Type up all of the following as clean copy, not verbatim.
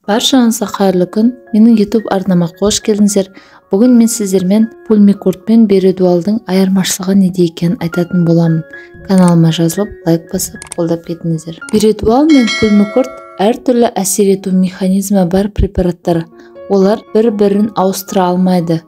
Баршаңызға қайырлы күн. Менің YouTube арнама қош келдіңіздер. Бүгін мен сіздермен Pulmicort пен Беридуалдың айырмашылығы неде екенін айтатын боламын. Каналыма жазылып, лайк басып, қолдап кетіңіздер. Беридуал мен Pulmicort әртүрлі әсер ету механизмі бар препараттар. Олар бір-бірін ауыстыра алмайды.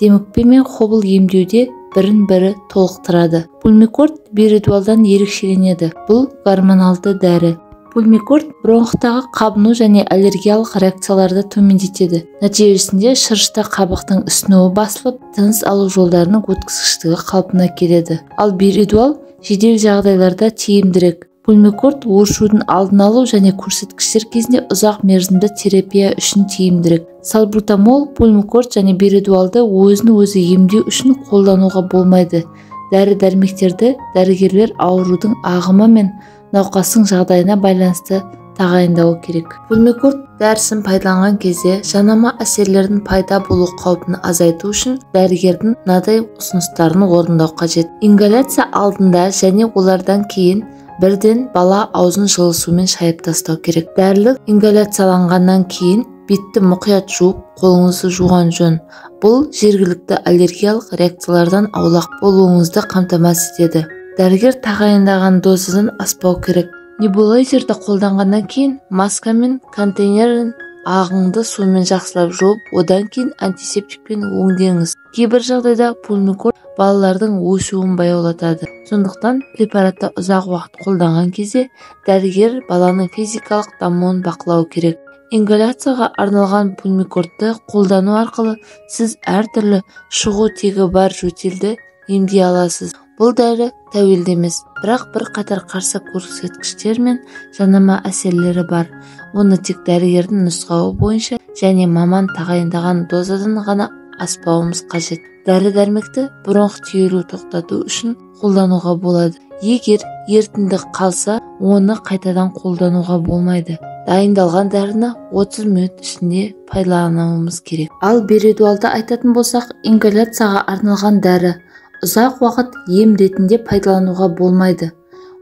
Демікпе мен хобыл емдеуде бірін-бірі толықтырады. Pulmicort Беридуалдан ерекшеленеді. Бұл гормоналды дәрі. Pulmicort бронхтағы қабыну және аллергиялық реакцияларды төмендетеді. Нәтижесінде шырышта қабықтың ісінуі басылып, тыныс алу жолдарының өткізгіштігі қалпына келеді. Ал Беридуал жедел жағдайларда тиімдірек. Pulmicort өршудің алдын алу және көрсеткіштер кезінде ұзақ мерзімді терапия үшін тиімдірек. Салбутамол, Pulmicort және Беридуалды өзін-өзі емдеу үшін қолдануға болмайды. Дәрі-дәрмектерді дәрігерлер аурудың ағымы мен науқастың жағдайына байланысты тағайындауы керек. Pulmicort дәрісін пайдаланған кезде жанама әсерлердің пайда болу қаупін азайту үшін дәрігердің мынадай ұсыныстарын орындау қажет. Ингаляция алдында және олардан кейін бірден бала аузын жылы сумен шайып тастау керек. Дәрілік ингаляцияланғаннан кейін бетті мұқият жуып, қолыңызды жуған жөн. Бұл жергілікті аллергиялық реакциялардан аулақ болуыңызды қамтамасыз етеді. Дәрігер тағайындаған дозадан аспау керек. Небулайзерді қолданғаннан кейін маска мен контейнерін ағыңды сумен жақсылап жуып, одан кейін антисептикпен өңдеңіз. Кейбір жағдайда Pulmicort балалардың өсуін баяулатады. Сондықтан препаратты ұзақ уақыт қолданған кезде дәрігер баланың физикалық дамуын бақылау керек. Ингаляцияға арналған Pulmicортты қолдану арқылы сіз әртүрлі шығу тегі бар жөтелді емдей аласыз. Бұл дәрі тәуелді емес, бірақ бір қатар қарсы көрсеткіштер мен жанама әсерлері бар. Оны тек дәрігердің нұсқауы бойынша және маман тағайындаған дозадан ғана аспауымыз қажет. Дәрі-дәрмекті бронх түйілу тоқтату үшін қолдануға болады. Егер ерітінді қалса, оны қайтадан қолдануға болмайды. Дайындалған дәріні 30 минут ішінде пайдалануымыз керек. Ал Беридуалды айтатын болсақ, ингаляцияға арналған дәрі ұзақ уақыт ем ретінде пайдалануға болмайды.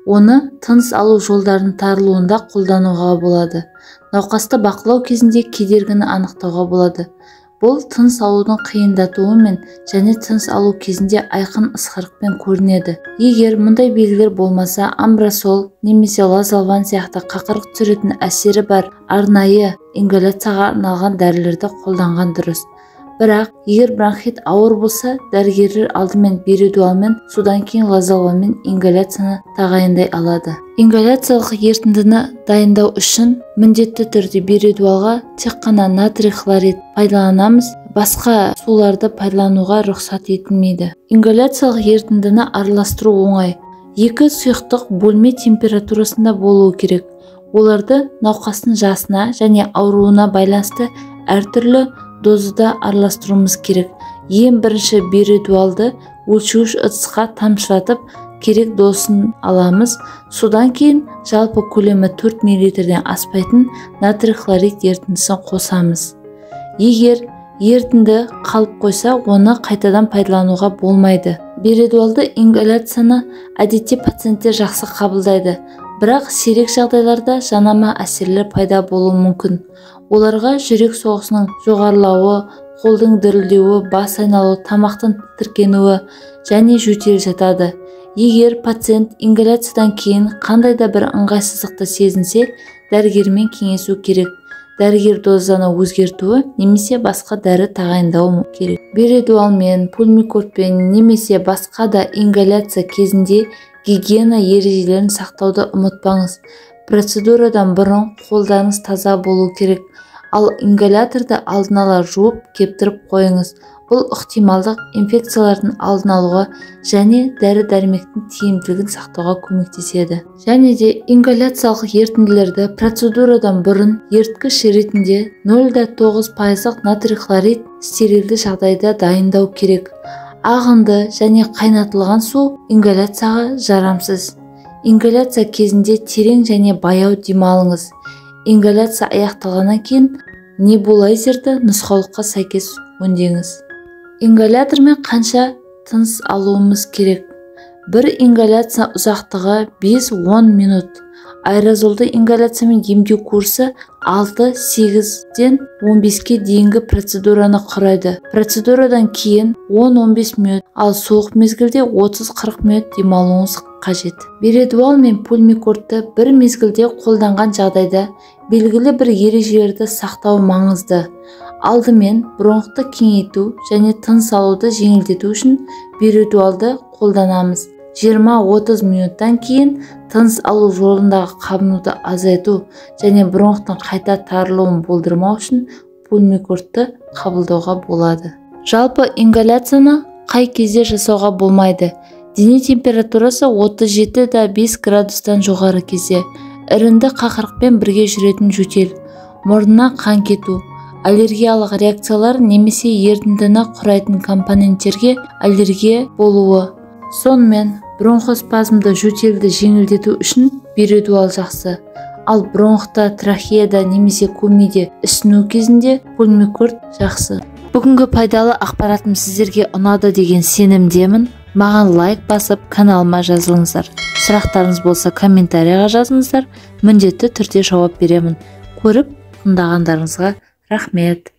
Оны тыныс алу жолдарының тарылуында қолдануға болады. Науқасты бақылау кезінде кедергіні анықтауға болады. Бұл тыныс алудың қиындатуымен және тыныс алу кезінде айқын ысқырықпен көрінеді. Егер мұндай белгілер болмаса, амбрасол немесе лазолван сияқты қақырық түсіретін әсері бар арнайы ингаляцияға арналған дәрілерді қолданған дұрыс. Бірақ егер бронхит ауыр болса, дәрігерлер алдымен Беридуалмен, содан кейін лазолванмен ингаляцияны тағайындай алады. Ингаляциялық ерітіндіні дайындау үшін міндетті түрде Беридуалға тек қана натрий хлорид пайдаланамыз, басқа суларды пайдалануға рұқсат етілмейді. Ингаляциялық ерітіндіні араластыру оңай. 2 сұйықтық бөлме температурасында болуы керек. Оларды науқастың жасына және ауруына байланысты әртүрлі дозада араластыруымыз керек. Ең бірінші Беридуалды өлшеуіш ыдысқа тамшылатып, керек досын аламыз. Содан кейін жалпы көлемі 4 мл-ден аспайтын натрий хлорид ерітіндісін қосамыз. Егер ерітінді қалып қойса, оны қайтадан пайдалануға болмайды. Беридуалды ингаляцияны әдетте пациенттер жақсы қабылдайды, бірақ сирек жағдайларда жанама әсерлер пайда болуы мүмкін. Оларға жүрек соғысының жоғарылауы, қолдың дірілдеуі, бас айналуы, тамақтың тітіркенуі және жөтел жатады. Егер пациент ингаляциядан кейін қандай да бір ыңғайсыздықты сезінсе, дәрігермен кеңесу керек. Дәрігер дозаны өзгертуі немесе басқа дәрі тағайындауы керек. Беридуалмен, Pulmicортпен немесе басқа да ингаляция кезінде гигиена ережелерін сақтауды ұмытпаңыз. Процедурадан бұрын қолдарыңыз таза болу керек. Ал ингаляторды алдын ала жуып, кептіріп қойыңыз. Бұл ықтималдық инфекциялардың алдын алуға және дәрі-дәрмектің тиімділігін сақтауға көмектеседі. Және де ингаляциялық ерітінділерді процедурадан бұрын еріткіш ретінде 0,9% натрий хлорид стерилді жағдайда дайындау керек. Ағынды және қайнатылған су ингаляцияға жарамсыз. Ингаляция кезінде терең және баяу демалыңыз. Ингаляция аяқталғаннан кейін небулайзерді нұсқаулыққа сәйкес өңдеңіз. Ингалятормен қанша тыныс алуымыз керек? Бір ингаляция ұзақтығы 5-10 минут. аэрозолды ингаляциямен емдеу курсы 6-8-ден 15-ке дейінгі процедураны құрайды. Процедурадан кейін 10-15 минут, ал суық мезгілде 30-40 минут демалуыңыз қажет. Бередуал мен пульмикортты бір мезгілде қолданған жағдайда белгілі бір ережелерді сақтау маңызды. Алдымен бронхты кеңейту және тыныс алуды жеңілдету үшін бередуалды қолданамыз. 20-30 минуттан кейін тыныс алу жолындағы қабынуды азайту және бронхтың қайта тарылуын болдырмау үшін пульмикортты қабылдауға болады. Жалпы ингаляцияны қай кезде жасауға болмайды? Дене температурасы 37,5 градустан жоғары кезде, іріңді қақырықпен бірге жүретін жөтел, мұрнына қан кету, аллергиялық реакциялар немесе ерітіндіні құрайтын компоненттерге аллергия болуы. Сонымен бронхоспазмды жөтелді жеңілдету үшін бередуал жақсы. Ал бронхта, трахеяда немесе көмейде ісіну кезінде пульмикорт жақсы. Бүгінгі пайдалы ақпаратым сіздерге ұнады деген сенімдемін. Маған лайк басып, каналыма жазылыңыздар. Сұрақтарыңыз болса комментарияға жазыңыздар. Міндетті түрде жауап беремін. Көріп тыңдағандарыңызға рахмет.